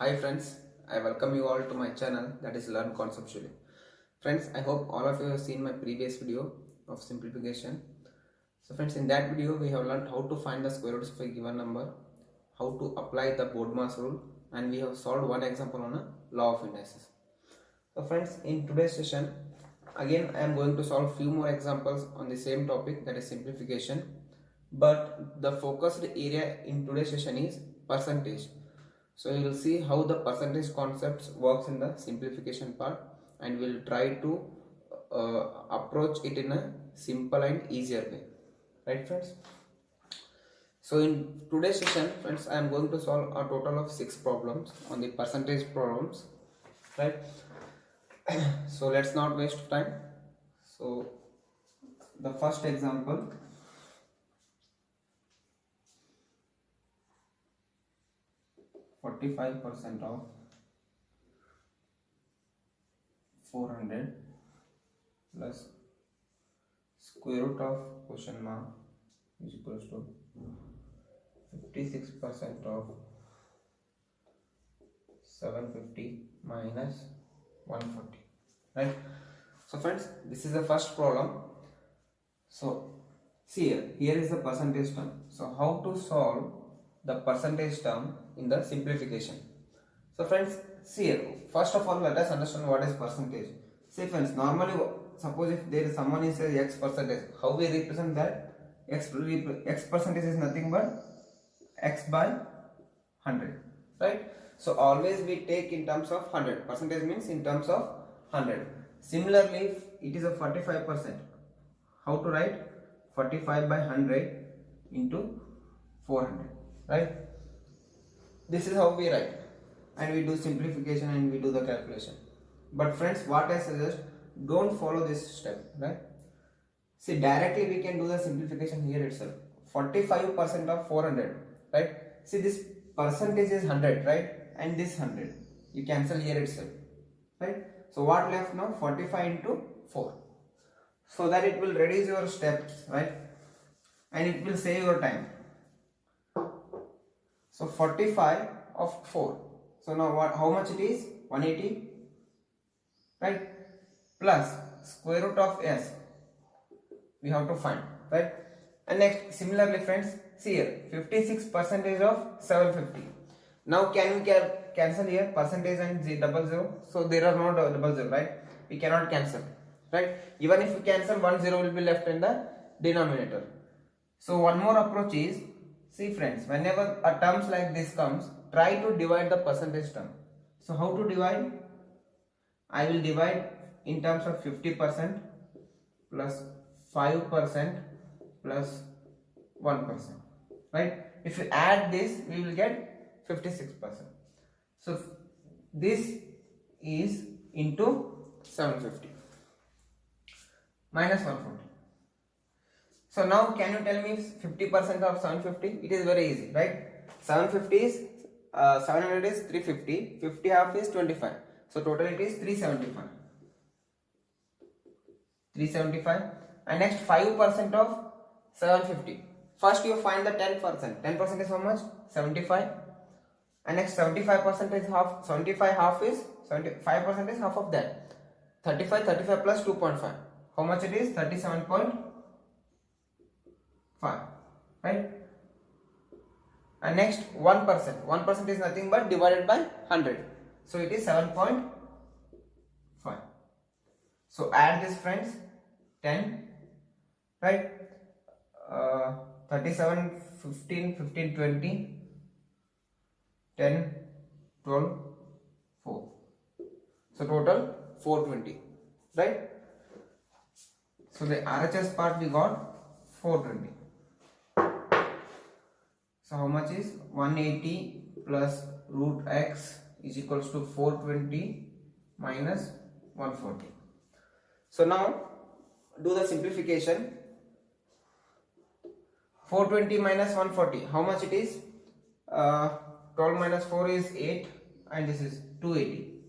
Hi friends, I welcome you all to my channel that is Learn Conceptually. Friends, I hope all of you have seen my previous video of simplification. So friends, in that video we have learned how to find the square roots of a given number, how to apply the BODMAS rule, and we have solved one example on a law of indices. So friends, in today's session, again I am going to solve few more examples on the same topic, that is simplification. But the focused area in today's session is percentage. So you will see how the percentage concepts works in the simplification part, and we'll try to approach it in a simple and easier way, right friends? So in today's session friends, I am going to solve a total of 6 problems on the percentage problems, right? So let's not waste time. So the first example, (45% of 400 plus square root of question mark is equals to 56% of 750 minus 140, right? So friends, this is the first problem. So see here is the percentage term. So how to solve the percentage term in the simplification? So friends, see here, first of all let us understand what is percentage. See friends, normally suppose if there is someone is say x percentage, how we represent that? X percentage is nothing but x by 100, right? So always we take in terms of 100. Percentage means in terms of 100. Similarly, if it is a 45%, how to write? 45 by 100 into 400, right? This is how we write, and we do simplification and we do the calculation. But friends, what I suggest, don't follow this step, right? See, directly we can do the simplification here itself. 45% of 400, right? See, this percentage is 100, right? And this 100, you cancel here itself, right? So what left now? 45 into 4, so that it will reduce your steps, right? And it will save your time. So 45 of 4, so now what? How much it is? 180, right? Plus square root of s, we have to find, right? And next, similarly friends, see here, 56% of 750. Now can we cancel here percentage and double zero? So there are no double zero, right? We cannot cancel, right? Even if we cancel, 1 0 will be left in the denominator. So one more approach is, see friends, whenever a terms like this comes, try to divide the percentage term. So how to divide? I will divide in terms of 50% plus 5% plus 1%, right? If you add this, we will get 56%. So this is into 750 minus 140. So now can you tell me 50% of 750? It is very easy, right? 750 is 700 is 350, 50 half is 25. So total it is 375. 375. And next 5% of 750. First you find the 10%. 10% is how much? 75. And next 75% is half. 75 half is 75% is half of that. 35 plus 2.5. How much it is? 37.5. Right? And next 1%. 1% is nothing but divided by 100. So it is 7.5. So add this friends. 10, right? 37, 15, 15, 20, 10, 12, 4. So total 420, right? So the RHS part we got 420. So how much is 180 plus root x is equals to 420 minus 140. So now do the simplification. 420 minus 140, how much it is? 12 minus 4 is 8, and this is 280,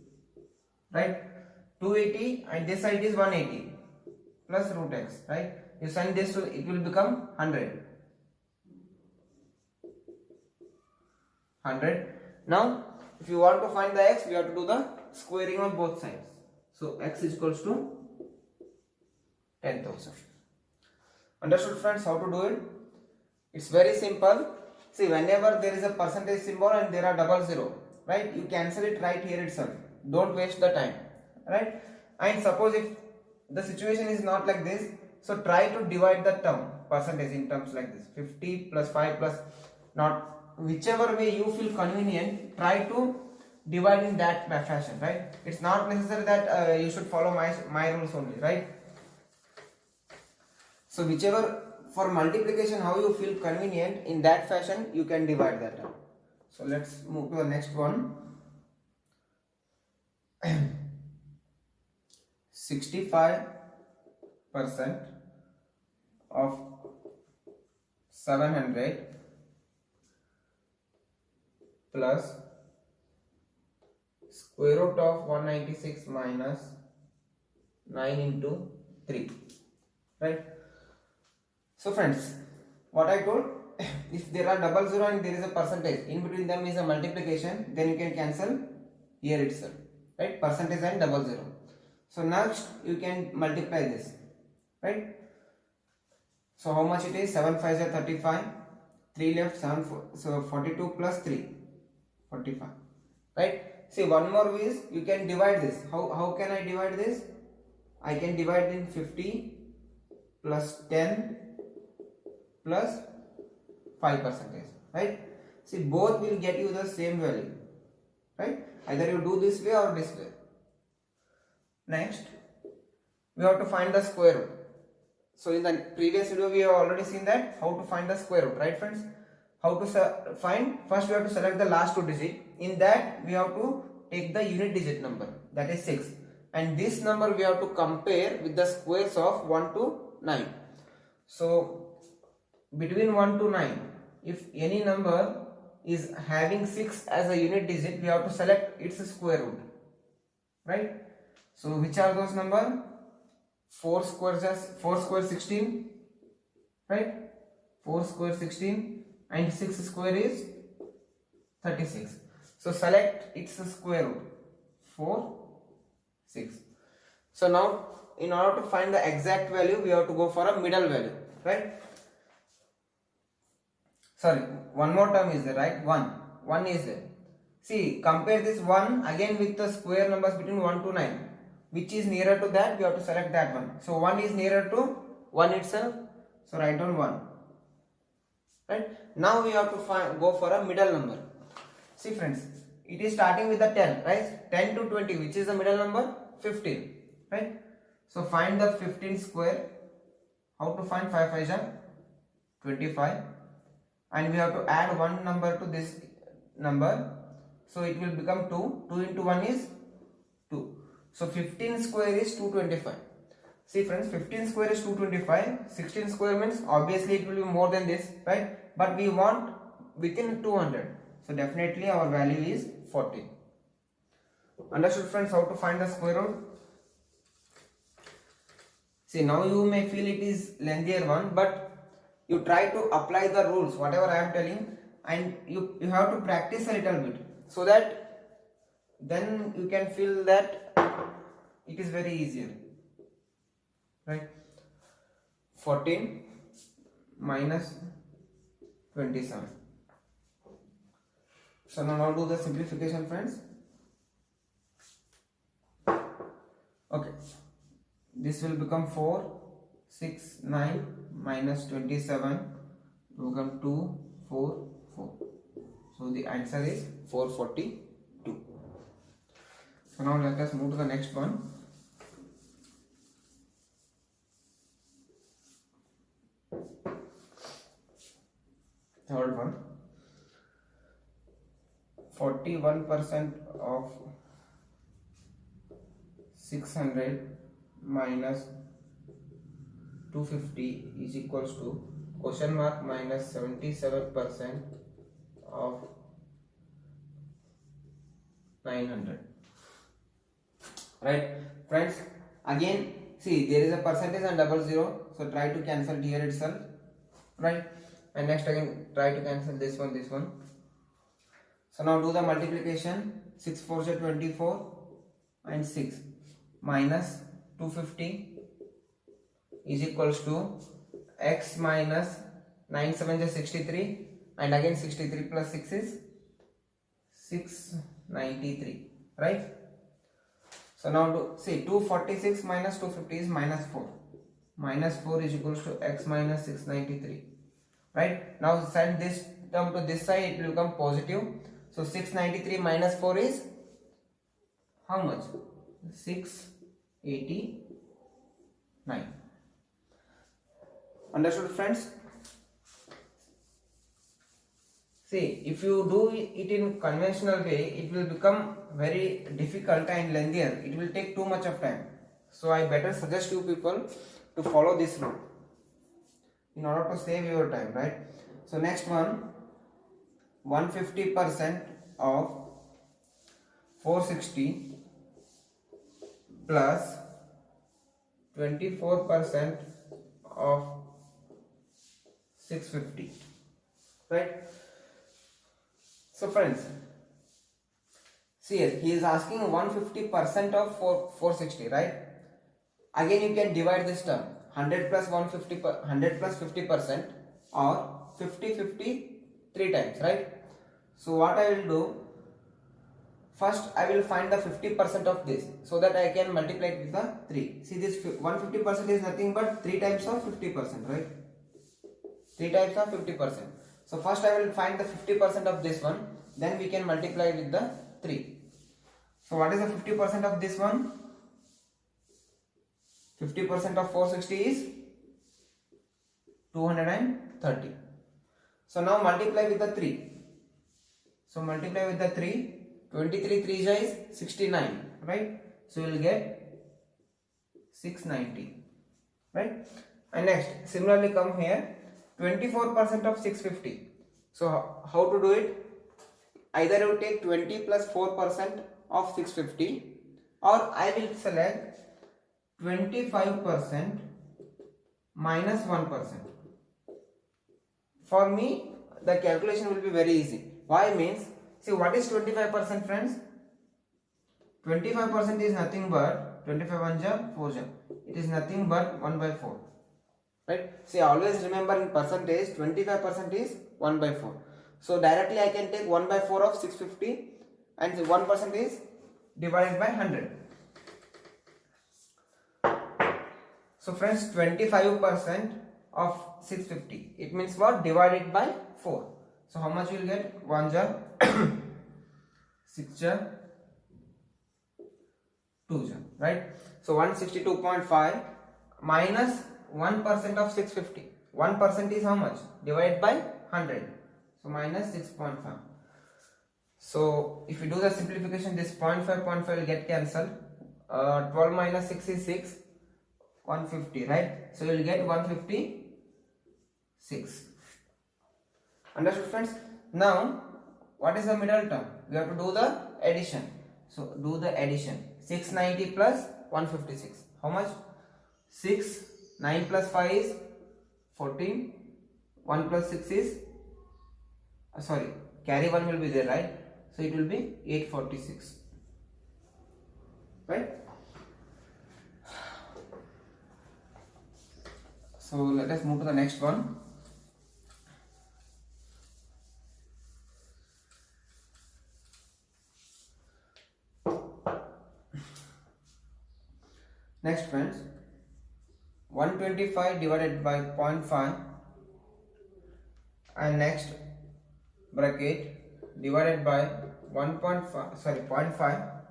right? 280, and this side is 180 plus root x, right? You send this to, it will become 100. 100. Now if you want to find the x, we have to do the squaring on both sides. So x is equals to 10,000. Understood friends how to do it? It's very simple. See, whenever there is a percentage symbol and there are double zero, right, you cancel it right here itself. Don't waste the time, right? And suppose if the situation is not like this, so try to divide the term percentage in terms like this, 50 plus 5 plus, not whichever way you feel convenient, try to divide in that fashion, right? It's not necessary that you should follow my rules only, right? So whichever, for multiplication how you feel convenient, in that fashion you can divide that term. So let's move to the next one. 65% of 700 plus square root of 196 minus 9 into 3, right? So friends, what I told, if there are double zero and there is a percentage, in between them is a multiplication, then you can cancel here itself, right? Percentage and double zero. So next you can multiply this, right? So how much it is? 7 5 is 35, 3 left, 7 4, so 42 plus 3, 45, right? See, one more is you can divide this. How can I divide this? I can divide in 50 plus 10 plus 5%, right? See, both will get you the same value, right? Either you do this way or this way. Next, we have to find the square root. So in the previous video we have already seen that how to find the square root, right friends? How to find? First we have to select the last two digits. In that we have to take the unit digit number, that is 6, and this number we have to compare with the squares of 1 to 9. So between 1 to 9, if any number is having 6 as a unit digit, we have to select its square root, right? So which are those number? 4 square 16, right? 4 square 16 and 6 square is 36. So select its square root, 4, 6. So now in order to find the exact value, we have to go for a middle value, right? Sorry, one more term is there, right? 1 is there. See, compare this 1 again with the square numbers between 1 to 9. Which is nearer to that, we have to select that one. So 1 is nearer to 1 itself. So write down 1. Right? Now we have to go for a middle number. See friends, it is starting with the 10, right? 10 to 20, which is the middle number? 15, right? So find the 15 square. How to find? 5 5 is 25, and we have to add one number to this number, so it will become 2. 2 into 1 is 2. So 15 square is 225. See friends, 15 square is 225. 16 square means obviously it will be more than this, right? But we want within 200. So definitely our value is 40. Understood friends how to find the square root? See, now you may feel it is lengthier one, but you try to apply the rules, whatever I am telling, and you have to practice a little bit, so that then you can feel that it is very easier, right? 14 minus 27. So now do the simplification friends. Okay, this will become 4 6 9 minus 27 will become 2 4 4. So the answer is 442. So now let us move to the next one. Third one. 41% of 600 minus 250 is equals to question mark minus 77% of 900. Right friends, again see there is a percentage and double zero, so try to cancel here itself, right? And next again try to cancel this one. So now do the multiplication. 6 4 is 24 and 6 minus 250 is equals to x minus 9 7 is 63 and again 63 plus 6 is 693, right? So now do see 246 minus 250 is minus 4. Minus 4 is equals to x minus 693, right? Now send this term to this side, it will become positive. So 693 minus 4 is how much? 689. Understood, friends? See, if you do it in conventional way, it will become very difficult and lengthier. It will take too much of time. So I better suggest you people to follow this rule in order to save your time, right? So next one, 150% of 460 plus 24% of 650, right? So friends, see here, he is asking 150% of 460, right? Again you can divide this term, 100 plus 150 100 plus 50% or 50 50 3 times, right? So what I will do, first I will find the 50% of this so that I can multiply it with the 3. See, this 150% is nothing but 3 times of 50%, right? 3 times of 50%. So first I will find the 50% of this one, then we can multiply with the 3. So what is the 50% of this one? 50% of 460 is 230. So now multiply with the 3. So multiply with the 3. 23 3 is 69, right? So you will get 690, right? And next, similarly come here, 24% of 650. So how to do it? Either you take 20 plus 4% of 650, or I will select 25% minus 1%. For me, the calculation will be very easy. Why means, see, what is 25%, friends? 25% is nothing but 25 1 ja 4 ja. It is nothing but 1 by 4. Right? See, always remember in percentage, 25% is 1 by 4. So directly I can take 1 by 4 of 650 and 1% is divided by 100. So friends, 25% of 650. It means what? Divided by 4. So how much you will get? 1 ja 6 ja 2 ja, right? So 162.5 minus 1% of 650. 1% is how much? Divided by 100. So minus 6.5. So if you do the simplification, this 0.5 will get cancelled. 12 minus 6 is 6. 150, right? So you will get 156. Understood, friends? Now what is the middle term? We have to do the addition. So do the addition. 690 plus 156. How much? 6. 9 plus 5 is 14. 1 plus 6 is sorry, carry 1 will be there, right? So it will be 846, right? So let us move to the next one. Next, friends, 125 divided by 0.5 and next bracket divided by 0.5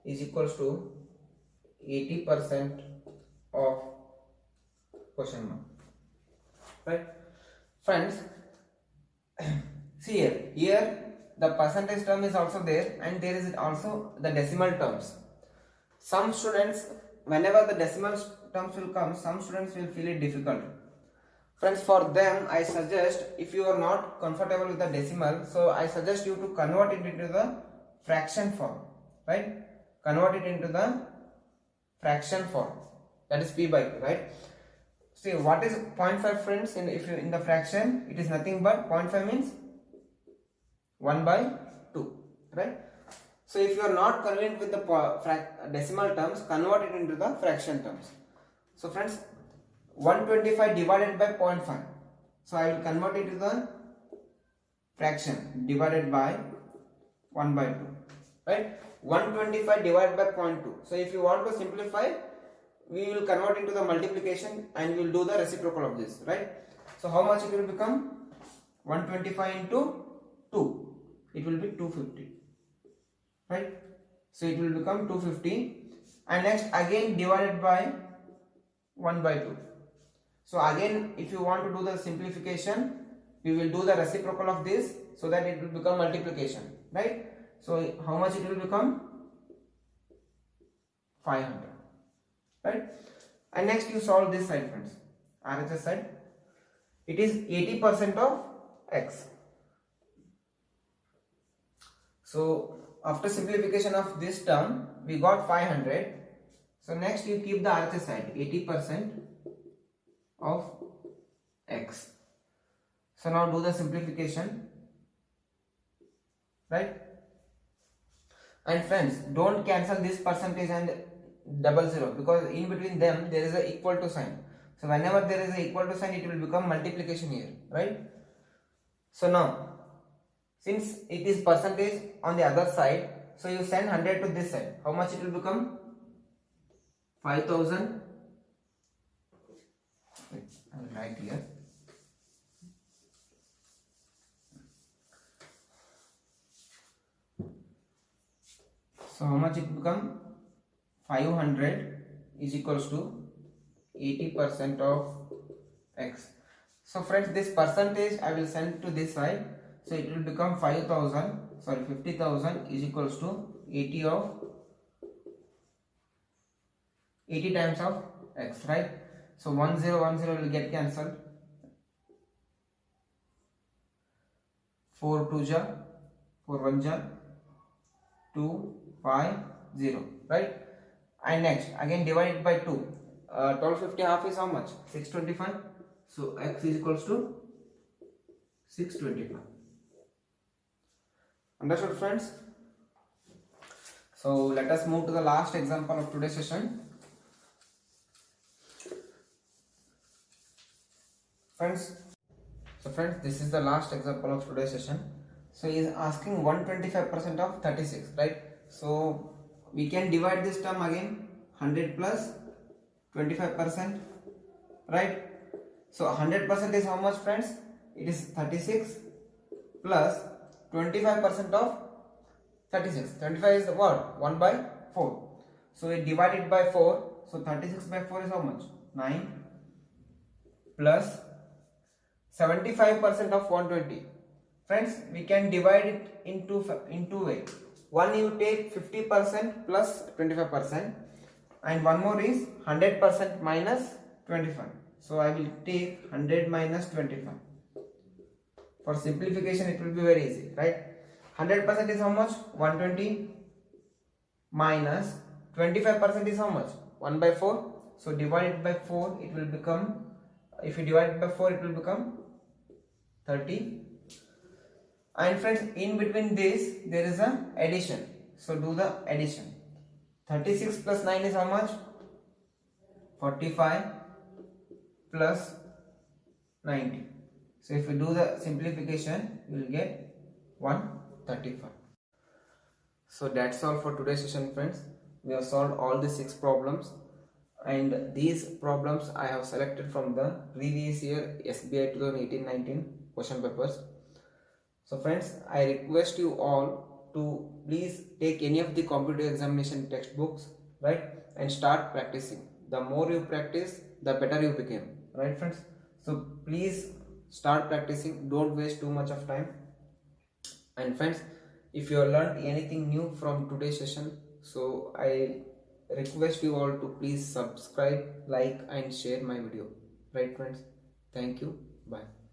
is equals to 80% of question mark, right? Friends, see here the percentage term is also there and there is also the decimal terms. Some students, whenever the decimal terms will come, some students will feel it difficult. Friends, for them I suggest, if you are not comfortable with the decimal, so I suggest you to convert it into the fraction form, right? Convert it into the fraction form, that is p by q, right? See, what is 0.5, friends? In the fraction, it is nothing but 0.5 means 1 by 2. right? So if you are not convenient with the decimal terms, convert it into the fraction terms. So friends, 125 divided by 0.5. So I will convert it to the fraction divided by 1 by 2, right? 125 divided by 0.2. So if you want to simplify, we will convert into the multiplication and we will do the reciprocal of this, right? So how much it will become? 125 into 2, it will be 250, right? So it will become 250, and next again divided by 1 by 2. So again, if you want to do the simplification, we will do the reciprocal of this so that it will become multiplication, right? So how much it will become? 500, right? And next you solve this side, friends. RHS side, it is 80% of x. So after simplification of this term, we got 500. So next you keep the RHS side, 80% of x. So now do the simplification, right? And friends, don't cancel this percentage and 00, because in between them there is a equal to sign. So whenever there is a equal to sign, it will become multiplication here, right? So now, since it is percentage on the other side, so you send 100 to this side. How much it will become? 5000. Wait, I will write here. So how much it become? 500 is equals to 80% of x. So friends, this percentage I will send to this side. So it will become 50,000 is equals to 80 times of x, right? So 1010 will get cancelled. 4 2 ja, 4 1 ja, 2 5 0, right? And next again divide it by 2. 1250 half is how much? 625. So x is equals to 625. Understood, friends? So let us move to the last example of today's session. Friends, this is the last example of today's session. So he is asking 125% of 36, right? So we can divide this term again, 100 plus 25%, right? So 100% is how much, friends? It is 36 plus 25% of 36. 25 is what? 1 by 4. So we divide it by 4. So 36 by 4 is how much? 9 plus 75% of 120. Friends, we can divide it in two ways. One, you take 50% plus 25%, and one more is 100% minus 25. So I will take 100 minus 25. For simplification, it will be very easy, right? 100% is how much? 120 minus 25% is how much? 1 by 4. So divide it by 4, it will become, if you divide it by 4, it will become 30. And friends, in between this, there is a addition. So do the addition. 36 plus 9 is how much? 45 plus 90. So if you do the simplification, you will get 135. So that's all for today's session, friends. We have solved all the 6 problems, and these problems I have selected from the previous year SBI 2018-19 question papers. So friends, I request you all to please take any of the competitive examination textbooks, right, and start practicing. The more you practice, the better you become, right, friends? So please start practicing. Don't waste too much of time. And friends, if you have learned anything new from today's session, so I request you all to please subscribe, like and share my video, right, friends? Thank you. Bye.